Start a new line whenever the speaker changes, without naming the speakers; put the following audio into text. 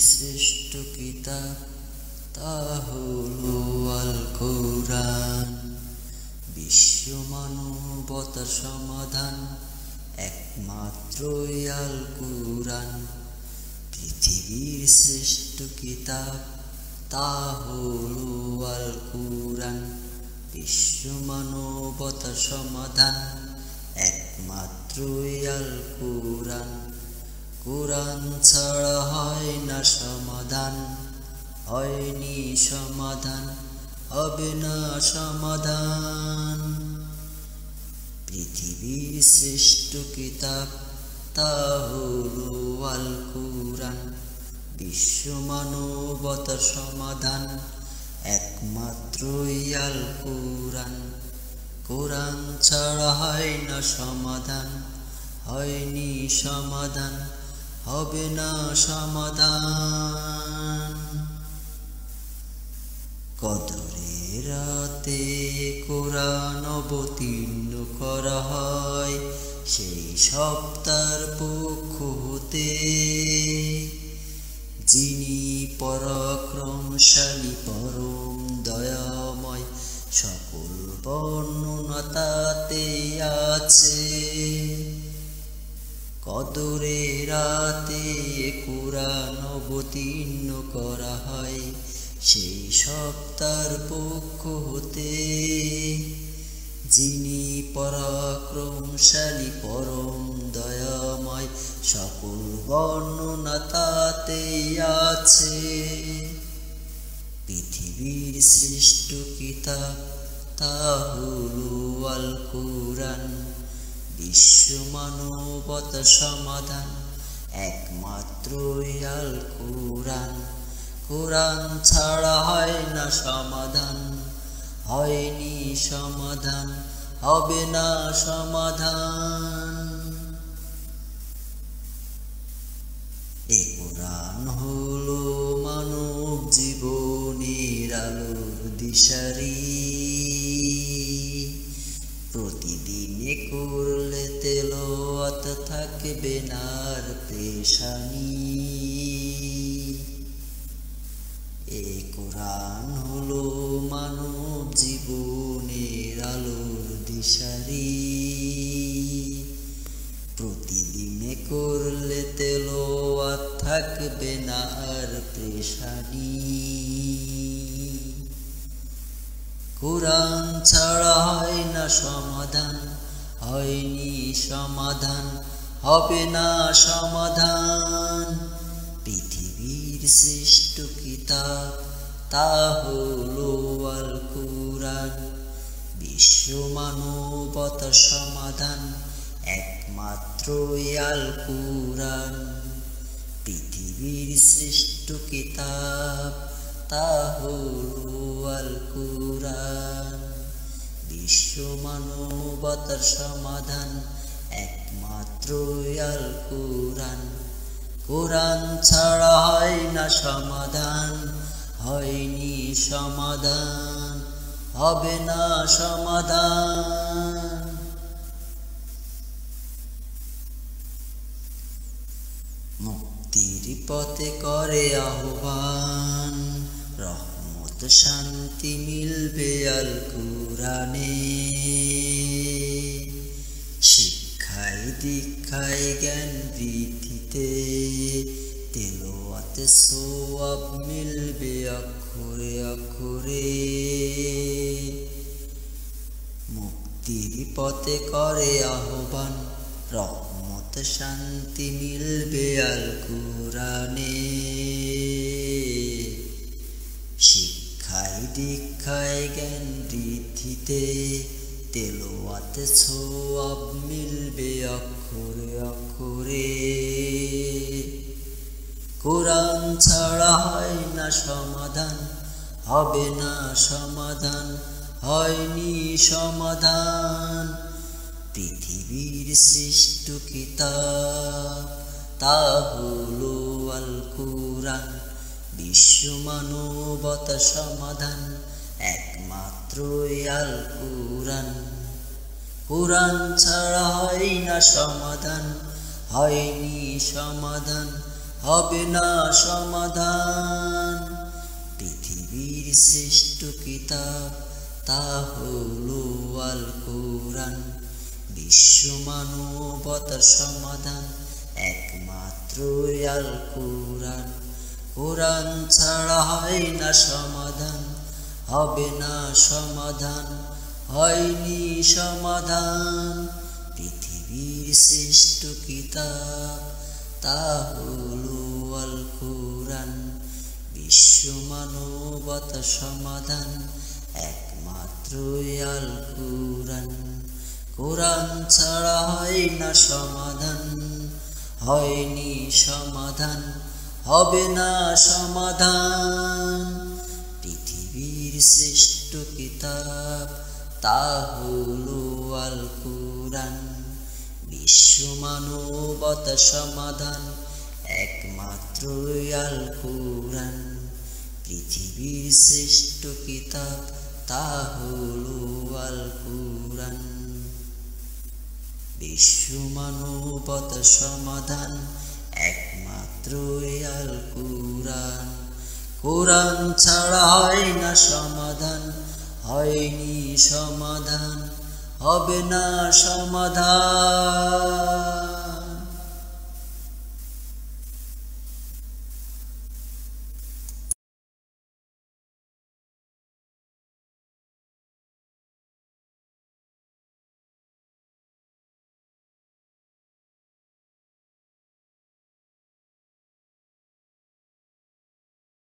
শ্রেষ্ঠ কিতাব তা হলো আল কোরআন। বিশ্ব মানবতার সমাধান একমাত্রই আল কোরআন। পৃথিবীর শ্রেষ্ঠ কিতাব তা হলো আল কোরআন। বিশ্ব মানবতার সমাধান একমাত্রই আল কোরআন। কোরআন ছাড়া হয় না সমাধান, হয়নি সমাধান, হবে না সমাধান। পৃথিবীর শ্রেষ্ঠ কিতাব তা হলো আল কোরআন। বিশ্ব মানবতার সমাধান একমাত্রই আল কোরআন। কোরআন ছাড়া হয় না সমাধান, হয়নি সমাধান, হবে না সমাধান। কদরের রাতে কোরআন অবতীর্ণ করা হয় সেই সপ্তাহের পক্ষ হতে, যিনি পরাক্রমশালী পরম দয়াময়, সকল বর্ণনা তাতে আছে। কদরের রাতে কোরআন অবতীর্ণ করা হয় সেই সপ্তাহের পক্ষ হতে, যিনি পরাক্রমশালী পরম দয়াময়, সকল বর্ণনা তাতে আছে। পৃথিবীর শ্রেষ্ঠ কিতাব তা হলো আল কোরআন। বিশ্ব মানবতার সমাধান একমাত্রই আল কোরআন। কোরআন ছাড়া হয় না সমাধান, হয়নি সমাধান, হবে না সমাধান। এ কোরআন হলো মানব জীবনের আলোর দিশারি। প্রতিদিনে করলে তেলাওয়াত থাকবে না আর পেরেশানি। এ কোরআন হলো মানব জীবনের আলোর দিশারি। প্রতিদিনে করলে তেলাওয়াত থাকবে না আর পেরেশানি। কোরআন ছাড়া হয় না সমাধান, হয়নি সমাধান, হবে না সমাধান। পৃথিবীর শ্রেষ্ঠ কিতাব তা হলো আল কোরআন। বিশ্ব মানবতার সমাধান একমাত্রই আল কোরআন। পৃথিবীর শ্রেষ্ঠ কিতাব তা হলো আল কোরআন। বিশ্ব মানবতার সমাধান একমাত্রই আল কোরআন। কোরআন ছাড়া হয় না সমাধান, হয়নি সমাধান, হবে না সমাধান। মুক্তির পথে করে আহ্বান, রহমত শান্তি মিলবে আল কোরআনে। শিক্ষায় দীক্ষায় জ্ঞান বৃদ্ধিতে, তেলাওয়াতে সওয়াব মিলবে অক্ষরে অক্ষরে। মুক্তির পথে করে আহ্বান, রহমত শান্তি মিলবে আল কোরআনে। শিক্ষায় দীক্ষায় জ্ঞান বৃদ্ধিতে, তেলাওয়াতে সওয়াব মিলবে অক্ষরে অক্ষরে। কোরআন ছাড়া হয় না সমাধান, হবে না সমাধান, হয়নি সমাধান। পৃথিবীর শ্রেষ্ঠ কিতাব তা হলো আল কোরআন। বিশ্ব মানবতার সমাধান একমাত্রই আল কোরআন। কোরআন ছাড়া হয় না সমাধান, হয়নি সমাধান, হবে না সমাধান। পৃথিবীর শ্রেষ্ঠ কিতাব তা হলো আল কোরআন, বিশ্ব মানবতার সমাধান একমাত্র আল কোরআন। কোরআন ছাড়া হয় না সমাধান, হবে না সমাধান, হয়নি সমাধান। পৃথিবীর শ্রেষ্ঠ কিতাব তা হলো আল কোরআন, বিশ্ব মানবতার সমাধান একমাত্র আল কোরআন। কোরআন ছাড়া হয় না সমাধান, হয়নি সমাধান, হবে না সমাধান। পৃথিবীর শ্রেষ্ঠ কিতাব তা হলো আল কোরআন, বিশ্ব মানবতার সমাধান একমাত্র আল কোরআন। পৃথিবীর শ্রেষ্ঠ কিতাব তা হলো আল কোরআন, বিশ্ব মানবতার সমাধান একমাত্র আল কোরআন। কোরআন ছাড়া হয় না সমাধান, হয়নি সমাধান, হবে না সমাধান।